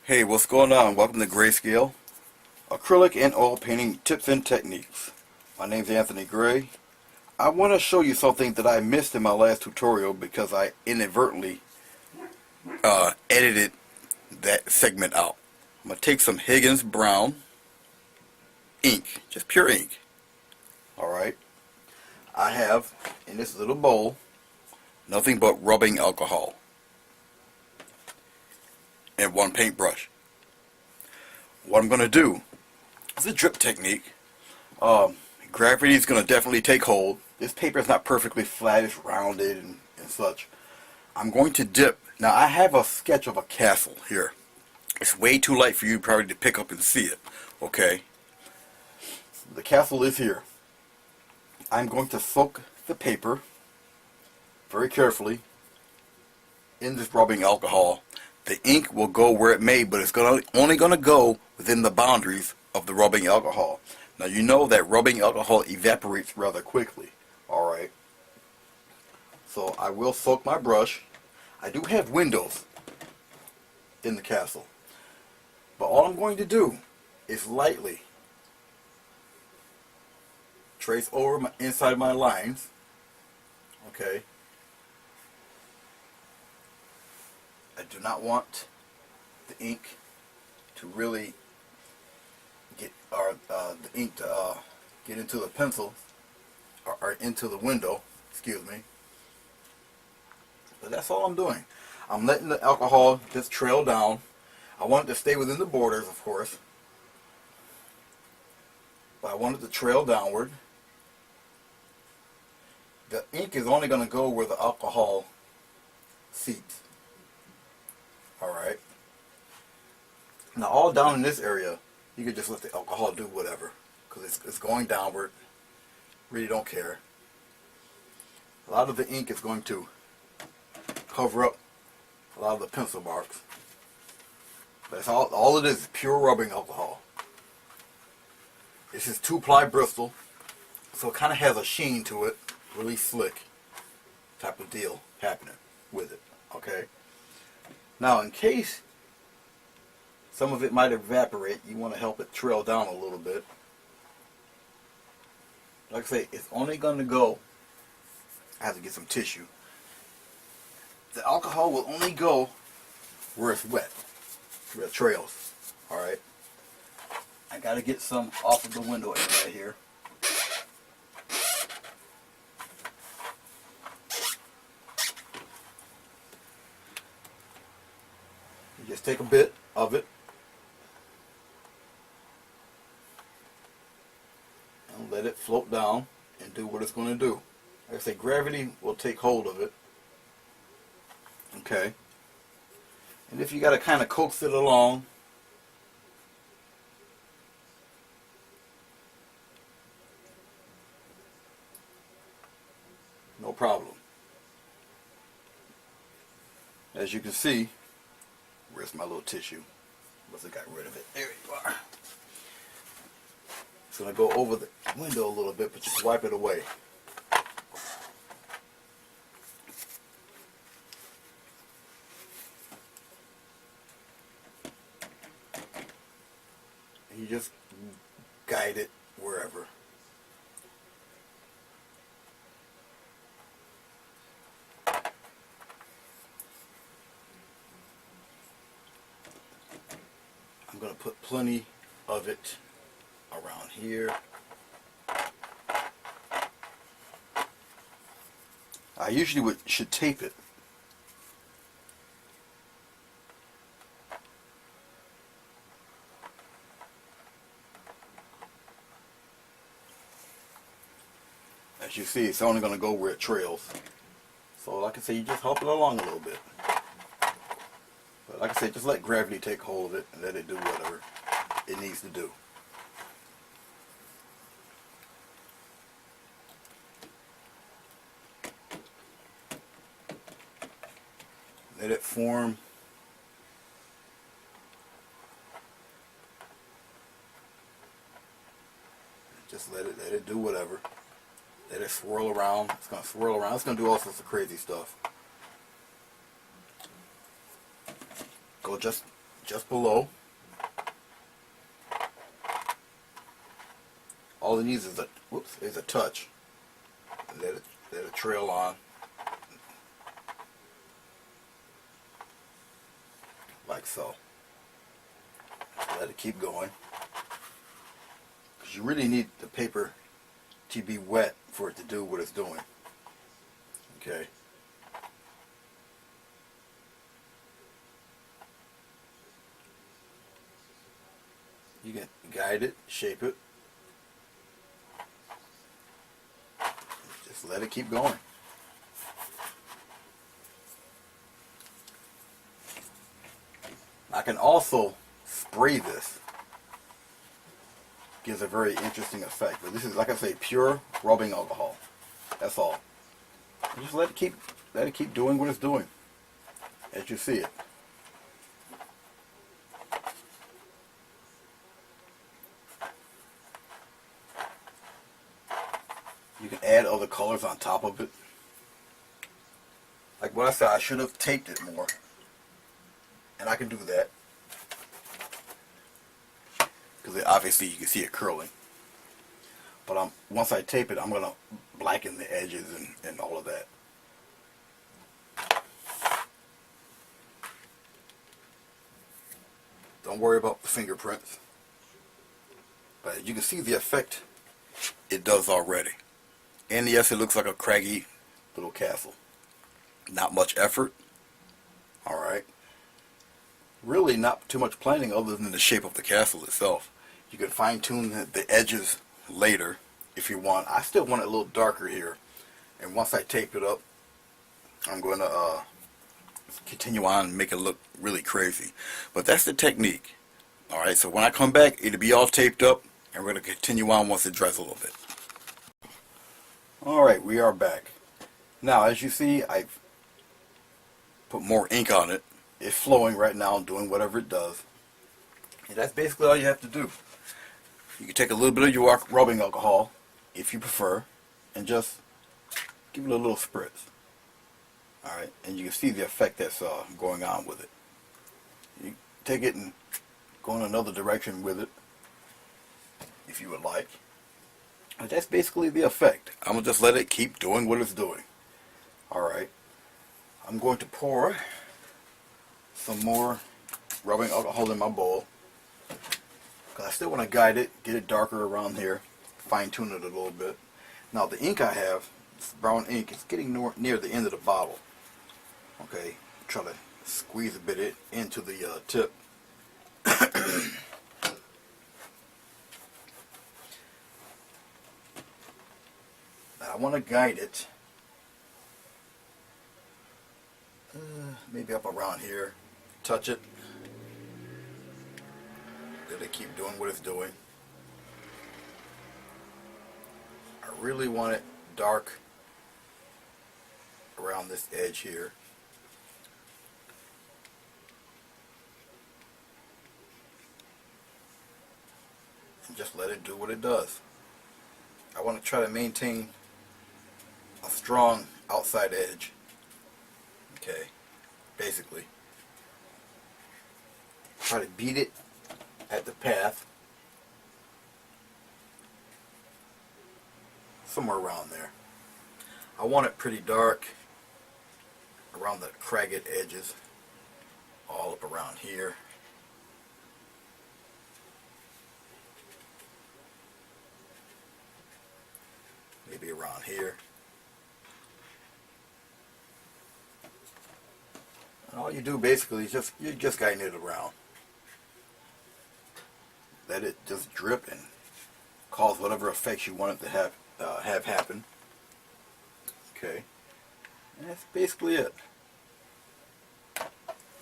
Hey, what's going on? Welcome to Grayscale Acrylic and Oil Painting Tips and Techniques. My name's Anthony Gray. I want to show you something that I missed in my last tutorial because I inadvertently edited that segment out. I'm going to take some Higgins Brown ink, just pure ink. Alright. I have in this little bowl nothing but rubbing alcohol and one paintbrush. What I'm going to do is a drip technique. Gravity is going to definitely take hold. This paper is not perfectly flat, it's rounded and such. I'm going to dip. Now I have a sketch of a castle here. It's way too light for you probably to pick up and see it. Okay. The castle is here. I'm going to soak the paper very carefully in this rubbing alcohol. The ink will go where it may, but it's only going to go within the boundaries of the rubbing alcohol. Now you know that rubbing alcohol evaporates rather quickly. Alright. So I will soak my brush. I do have windows in the castle. But all I'm going to do is lightly trace over inside my lines. Okay. I do not want the ink to really get, the ink to get into the pencil or into the window. Excuse me. But that's all I'm doing. I'm letting the alcohol just trail down. I want it to stay within the borders, of course. But I want it to trail downward. The ink is only going to go where the alcohol seeps. Alright. Now all down in this area, you can just let the alcohol do whatever. Because it's going downward. Really don't care. A lot of the ink is going to cover up a lot of the pencil marks. But it's all it is pure rubbing alcohol. This is 2-ply Bristol. So it kind of has a sheen to it. Really slick type of deal happening with it. Okay. Now, in case some of it might evaporate, you want to help it trail down a little bit. Like I say, it's only going to go. I have to get some tissue. The alcohol will only go where it's wet, where it trails. Alright. I got to get some off of the window area here. Just take a bit of it and let it float down and do what it's going to do. Like I say, gravity will take hold of it. Okay. And if you got to kind of coax it along, no problem. As you can see, where's my little tissue? Must have got rid of it. There you are. It's going to go over the window a little bit, but just wipe it away. And you just guide it wherever. I'm going to put plenty of it around here. I usually should tape it. As you see, it's only going to go where it trails. So like I say, you just help it along a little bit. But like I said, just let gravity take hold of it and let it do whatever it needs to do. Let it form. Just let it do whatever. Let it swirl around. It's going to swirl around. It's going to do all sorts of crazy stuff. Go just just below. All it needs is a touch. Let it trail on. Like so. Let it keep going. Because you really need the paper to be wet for it to do what it's doing. Okay. You can guide it, shape it. Just let it keep going. I can also spray this. Gives a very interesting effect. But this is, like I say, pure rubbing alcohol. That's all. And just let it keep doing what it's doing. As you see it. You can add other colors on top of it. Like what I said, I should have taped it more. And I can do that. Because obviously you can see it curling. But once I tape it, I'm going to blacken the edges and all of that. Don't worry about the fingerprints. But you can see the effect it does already. And yes, it looks like a craggy little castle. Not much effort. Alright. Really not too much planning other than the shape of the castle itself. You can fine tune the edges later if you want. I still want it a little darker here. And once I tape it up, I'm going to continue on and make it look really crazy. But that's the technique. Alright, so when I come back, it'll be all taped up. And we're going to continue on once it dries a little bit. Alright, we are back. Now, as you see, I've put more ink on it. It's flowing right now, doing whatever it does. And that's basically all you have to do. You can take a little bit of your rubbing alcohol, if you prefer, and just give it a little spritz. Alright, and you can see the effect that's going on with it. You take it and go in another direction with it, if you would like. But that's basically the effect. I'm going to just let it keep doing what it's doing. Alright, I'm going to pour some more rubbing alcohol in my bowl. Because I still want to guide it, get it darker around here, fine tune it a little bit. Now the ink I have, this brown ink, is getting near the end of the bottle. Okay, try to squeeze a bit into the tip. Now I want to guide it maybe up around here. Touch it. Let it keep doing what it's doing. I really want it dark around this edge here. And just let it do what it does. I want to try to maintain a strong outside edge. Okay, basically. Try to beat it at the path. Somewhere around there. I want it pretty dark around the cragged edges. All up around here. Maybe around here. And all you do basically is you're just guiding it around. Let it just drip and cause whatever effects you want it to have happen. Okay. And that's basically it.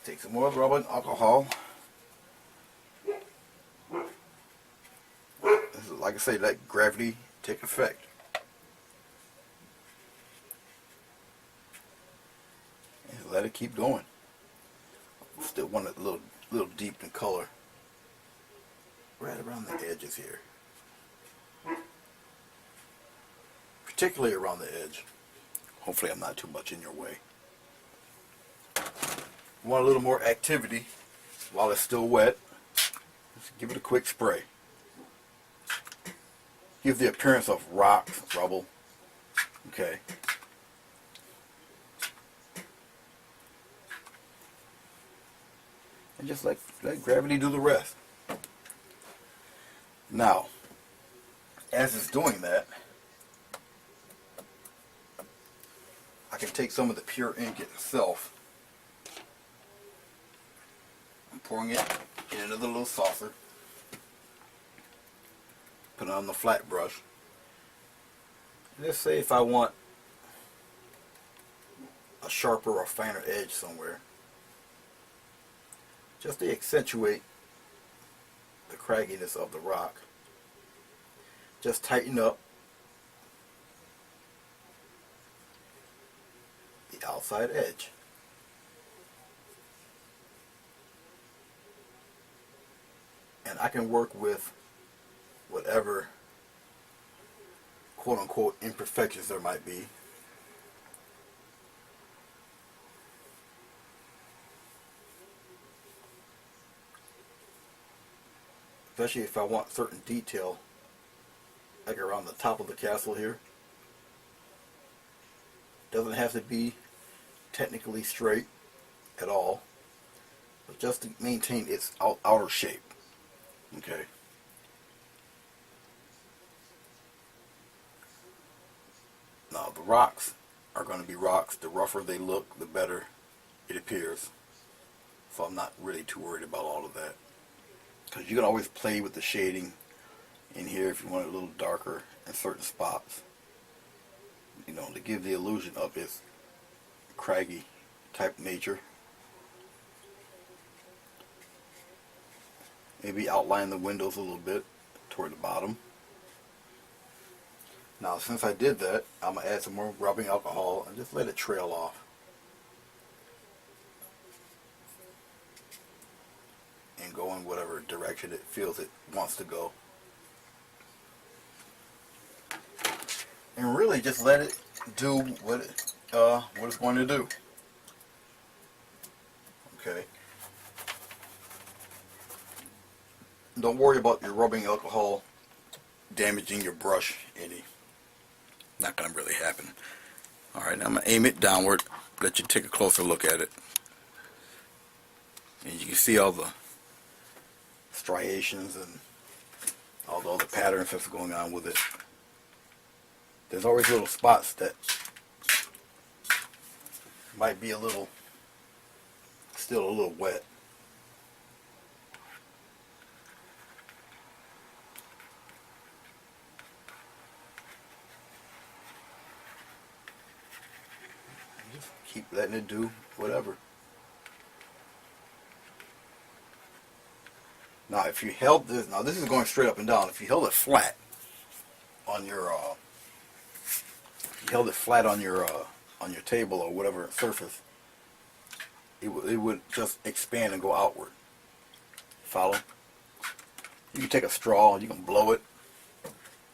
Take some more rubbing alcohol. This is, like I say, let gravity take effect. And let it keep going. Still want it a little deep in color. Right around the edges here. Particularly around the edge. Hopefully I'm not too much in your way. Want a little more activity. while it's still wet, just give it a quick spray. Gives the appearance of rocks, rubble. Okay. And just let gravity do the rest. Now, as it's doing that, I can take some of the pure ink itself. I'm pouring it into the little saucer. Put it on the flat brush. Let's say if I want a sharper or finer edge somewhere, just to accentuate the cragginess of the rock, just tighten up the outside edge. And I can work with whatever quote-unquote imperfections there might be. Especially if I want certain detail, like around the top of the castle here. Doesn't have to be technically straight at all, but just to maintain its outer shape. Okay. Now the rocks are going to be rocks. The rougher they look, the better it appears. So I'm not really too worried about all of that. Because you can always play with the shading in here if you want it a little darker in certain spots. You know, to give the illusion of its craggy type nature. Maybe outline the windows a little bit toward the bottom. Now since I did that, I'm going to add some more rubbing alcohol and just let it trail off. And go in whatever direction it feels it wants to go. And really just let it do what it's going to do. Okay. Don't worry about your rubbing alcohol damaging your brush any. Not going to really happen. Alright, now I'm going to aim it downward, let you take a closer look at it. And you can see all the striations and all the other patterns that's going on with it. There's always little spots that might be still a little wet. Just keep letting it do whatever. Now if you held this, now this is going straight up and down. If you held it flat on your on your table or whatever surface, it would just expand and go outward. Follow? You can take a straw and you can blow it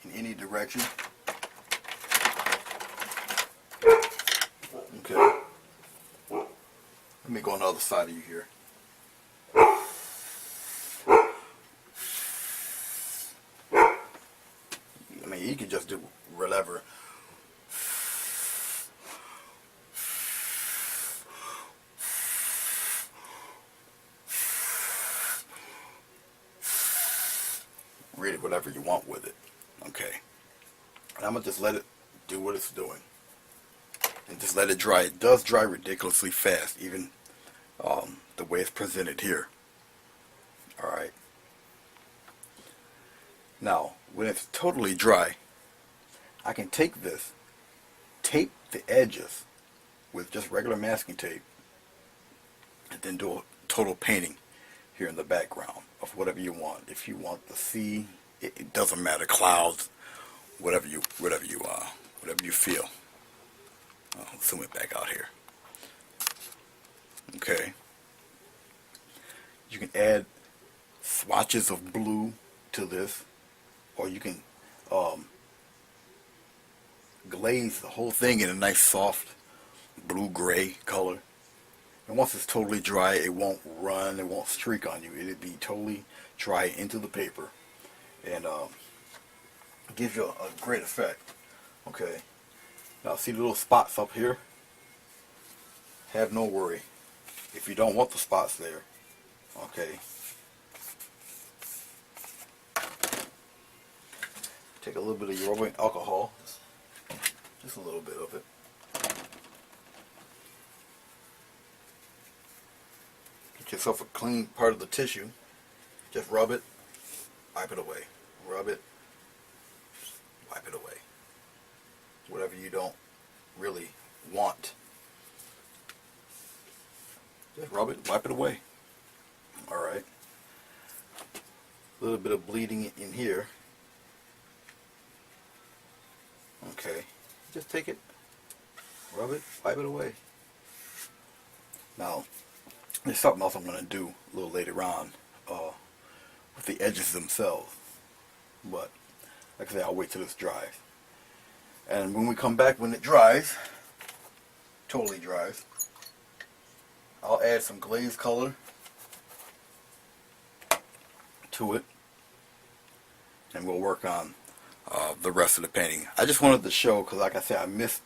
in any direction. Okay. Let me go on the other side of you here. I mean, you can just do whatever. Really whatever you want with it. Okay. And I'm going to just let it do what it's doing. And just let it dry. It does dry ridiculously fast, even the way it's presented here. Alright. Now, when it's totally dry, I can take this, tape the edges with just regular masking tape, and then do a total painting here in the background of whatever you want. If you want the sea, it doesn't matter, clouds, whatever you feel. I'll zoom it back out here. Okay. You can add swatches of blue to this, or you can glaze the whole thing in a nice soft blue-gray color. And once it's totally dry, it won't run, it won't streak on you. It'll be totally dry into the paper, and gives you a great effect. Okay. Now see the little spots up here? Have no worry. If you don't want the spots there, okay. Take a little bit of your rubbing alcohol, just a little bit of it. Get yourself a clean part of the tissue. Just rub it, wipe it away. Rub it, wipe it away. Whatever you don't really want. Just rub it, wipe it away. Alright. A little bit of bleeding in here. Okay. Just take it, rub it, wipe it away. Now, there's something else I'm going to do a little later on with the edges themselves. But, like I say, I'll wait till this dries. And when we come back, when it dries, totally dries, I'll add some glaze color to it, and we'll work on the rest of the painting. I just wanted to show, because like I said, I missed,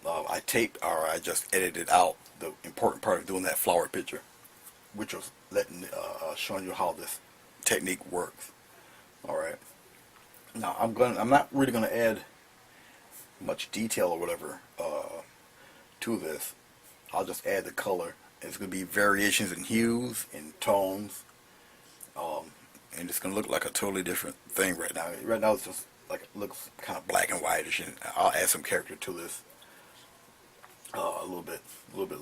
I taped, or I just edited out the important part of doing that flower picture, which was showing you how this technique works. Alright. Now I'm not really gonna add much detail or whatever to this. I'll just add the color. It's gonna be variations in hues and tones, and it's gonna look like a totally different thing right now. Right now it's just like, it looks kind of black and whitish, and I'll add some character to this a little bit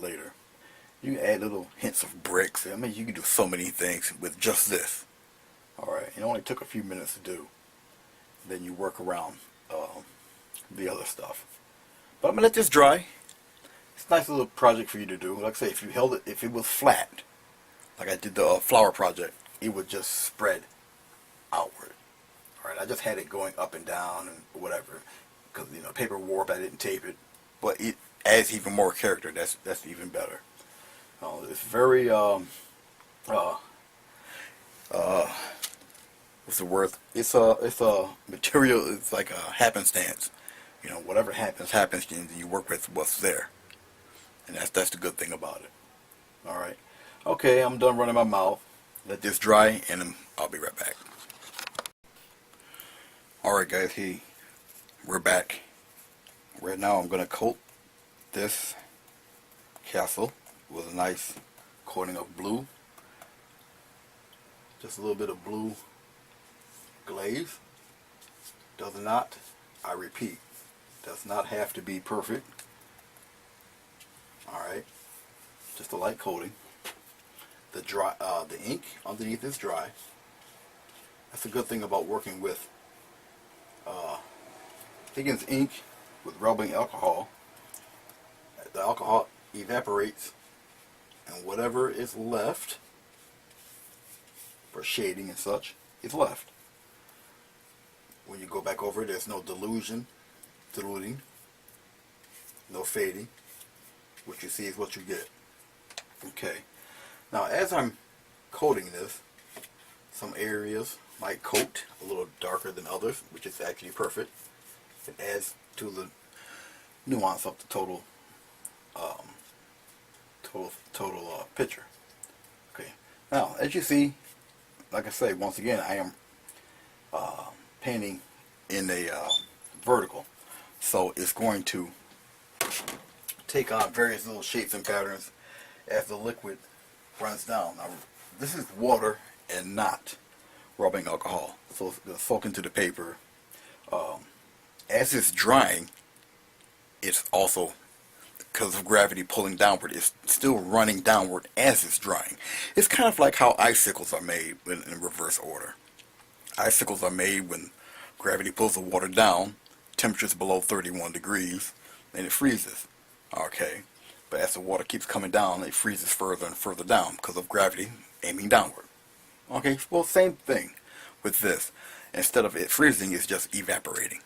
later. You can add little hints of bricks. I mean, you can do so many things with just this. Alright, it only took a few minutes to do. Then you work around the other stuff. But I'm going to let this dry. It's a nice little project for you to do. Like I say, if you held it, if it was flat, like I did the flower project, it would just spread outward. Alright, I just had it going up and down and whatever. Because, you know, paper warped, I didn't tape it. But it adds even more character. That's even better. It's very, what's the word? It's a material. It's like a happenstance. You know, whatever happens, and you work with what's there, and that's the good thing about it. All right. Okay, I'm done running my mouth. Let this dry, and I'll be right back. All right, guys. We're back. Right now, I'm gonna coat this castle with a nice coating of blue. Just a little bit of blue glaze. Does not, I repeat, does not have to be perfect. Alright, just a light coating. The ink underneath is dry. That's a good thing about working with Higgins ink with rubbing alcohol. The alcohol evaporates, and whatever is left for shading and such is left. When you go back over it, there's no diluting, no fading. What you see is what you get. Okay. Now, as I'm coating this, some areas might coat a little darker than others, which is actually perfect. It adds to the nuance of the total picture. Okay. Now, as you see, like I say, once again, I am painting in a vertical, so it's going to take on various little shapes and patterns as the liquid runs down. Now, this is water and not rubbing alcohol, so it's going to soak into the paper. As it's drying, it's also, because of gravity pulling downward, it's still running downward as it's drying. It's kind of like how icicles are made in reverse order. Icicles are made when gravity pulls the water down, temperatures below 31 degrees, and it freezes. Okay, but as the water keeps coming down, it freezes further and further down because of gravity aiming downward. Okay, well, same thing with this. Instead of it freezing, it's just evaporating.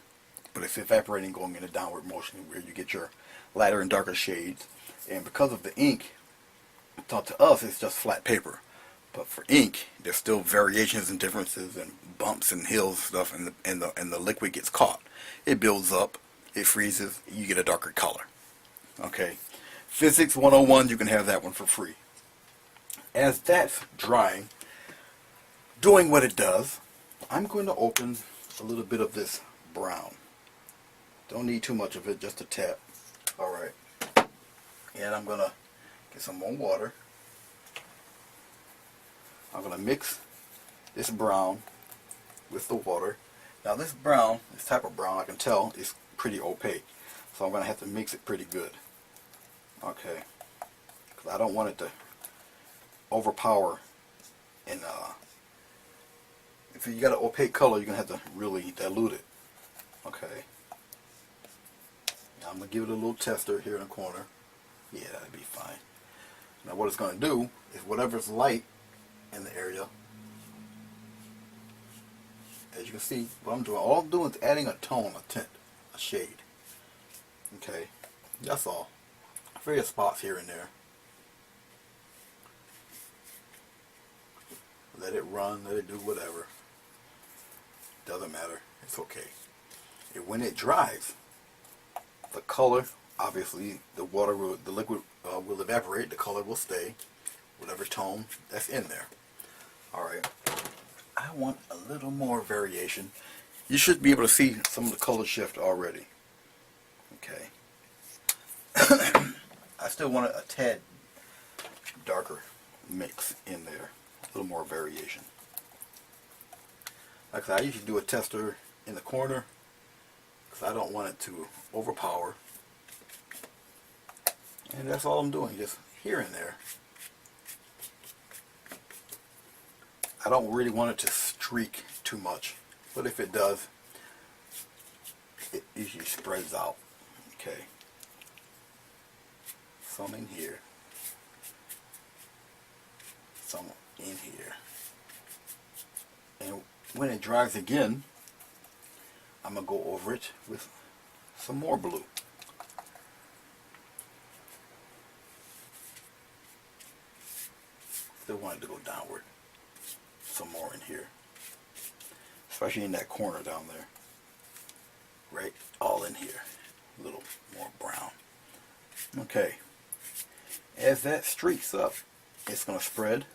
But it's evaporating going in a downward motion where you get your lighter and darker shades. And because of the ink thought to us it's just flat paper. But for ink, there's still variations and differences and bumps and hills and stuff, and the liquid gets caught. It builds up, it freezes, you get a darker color. Okay, Physics 101, you can have that one for free. As that's drying, doing what it does, I'm going to open a little bit of this brown. Don't need too much of it, just a tap. Alright. And I'm going to get some more water. I'm going to mix this brown with the water. Now this brown, this type of brown, I can tell is pretty opaque. So I'm going to have to mix it pretty good. Okay. 'Cause I don't want it to overpower. And if you got an opaque color, you're going to have to really dilute it. Okay. Now I'm going to give it a little tester here in the corner. Yeah, that'd be fine. Now what it's going to do is whatever's light in the area, as you can see, what I'm doing, all I'm doing is adding a tone, a tint, a shade. Okay, that's all. Various spots here and there. Let it run, let it do whatever. Doesn't matter. It's okay. And when it dries, the color, obviously, the water will, the liquid will evaporate. The color will stay, whatever tone that's in there. All right. I want a little more variation. You should be able to see some of the color shift already. Okay. I still want a tad darker mix in there. A little more variation. Like I said, I usually do a tester in the corner because I don't want it to overpower. And that's all I'm doing, just here and there. I don't really want it to streak too much, but if it does, it usually spreads out. Okay. Some in here. Some in here. And when it dries again, I'm going to go over it with some more blue. Still want it to go downward. Some more in here. Especially in that corner down there. Right? All in here. A little more brown. Okay. As that streaks up, it's going to spread.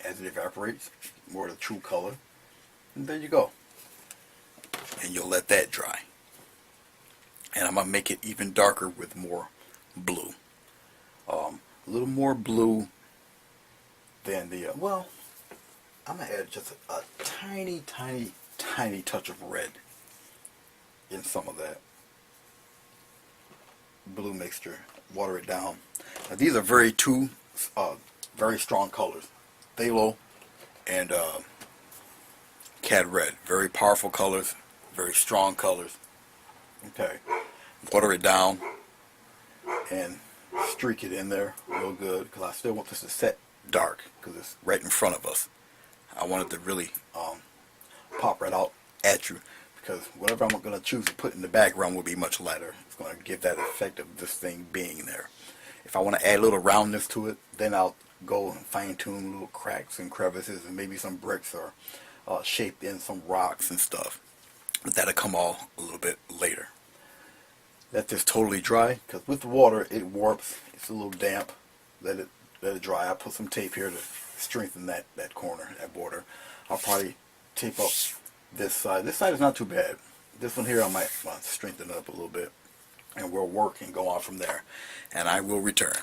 As it evaporates, more of the true color. And there you go. And you'll let that dry. And I'm going to make it even darker with more blue. A little more blue than the, well, I'm going to add just a tiny, tiny, tiny touch of red in some of that blue mixture. Water it down. Now these are very strong colors. Phthalo and Cad Red. Very powerful colors. Very strong colors. Okay. Water it down and streak it in there real good because I still want this to set dark because it's right in front of us. I want it to really pop right out at you because whatever I'm going to choose to put in the background will be much lighter. It's going to give that effect of this thing being there. If I want to add a little roundness to it, then I'll go and fine tune little cracks and crevices and maybe some bricks or shaped in some rocks and stuff. But that'll come all a little bit later. Let this totally dry because with the water it warps. It's a little damp. Let it dry. I put some tape here to strengthen that corner, that border. I'll probably tape up this side. This side is not too bad. This one here I might want to strengthen it up a little bit. And we'll work and go on from there. And I will return.